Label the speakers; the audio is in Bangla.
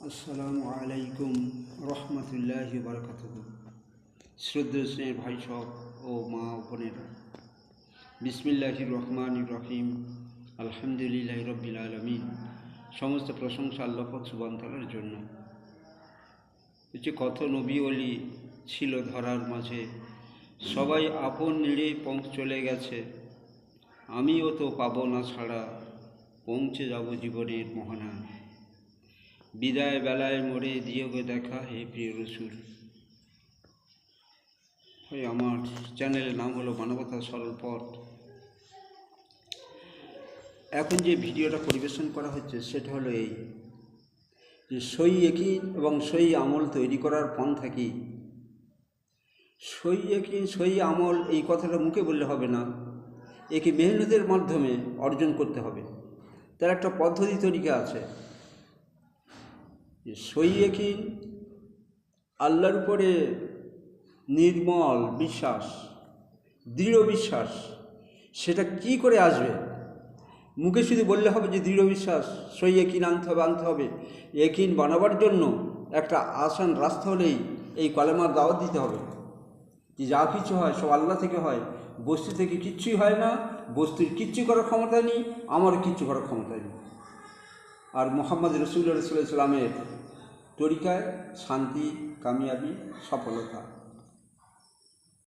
Speaker 1: আসসালামু আলাইকুম রহমতুল্লাহি বারাকাতুহু। শ্রদ্ধেয় স্নেহের ভাই সব ও মা ও বোনেরা, বিসমিল্লাহির রহমানির রহিম, আলহামদুলিল্লাহি রাব্বিল আলামিন। সমস্ত প্রশংসা আল্লাহ পাক সুবহানাহু ওয়া তাআলার জন্য। কত নবী ওলি ছিল ধরার মাঝে, সবাই আপন নিড়ে চলে গেছে, আমিও তো পাবো না ছাড়া, পৌঁছে যাব জীবনের মোহনায়। বিদায় বেলায় মোড়ে দিও গো দেখা, হে প্রিয় রসুল। আমার চ্যানেলের নাম হলো মানবতা সরল পথ। এখন যে ভিডিওটা পরিবেশন করা হচ্ছে সেটা হলো এই যে সই ইয়াকিন এবং সই আমল তৈরি করার পন্থা কি। সই ইয়াকিন সই আমল এই কথাটা মুখে বললে হবে না, একে মেহনতের মাধ্যমে অর্জন করতে হবে। তার একটা পদ্ধতি তরিকা আছে। সই ইয়াকিন আল্লাহর উপরে নির্মল বিশ্বাস, দৃঢ় বিশ্বাস, সেটা কি করে আসবে? মুখে শুধু বললে হবে যে দৃঢ় বিশ্বাস, সই ইয়াকিন আনতে হবে। ইয়াকিন বানাবার জন্য একটা আসান রাস্তা হলেই এই কলেমার দাওয়াত দিতে হবে যে যা কিছু হয় সব আল্লাহ থেকে হয়, বস্তু থেকে কিচ্ছুই হয় না, বস্তুর কিচ্ছু করার ক্ষমতা নেই, আমার কিচ্ছু করার ক্ষমতা নেই। আর মুহাম্মদ রাসূলুল্লাহ সাল্লাল্লাহু আলাইহি ওয়াসাল্লামের তরিকায় শান্তি, কামিয়াবি, সফলতা।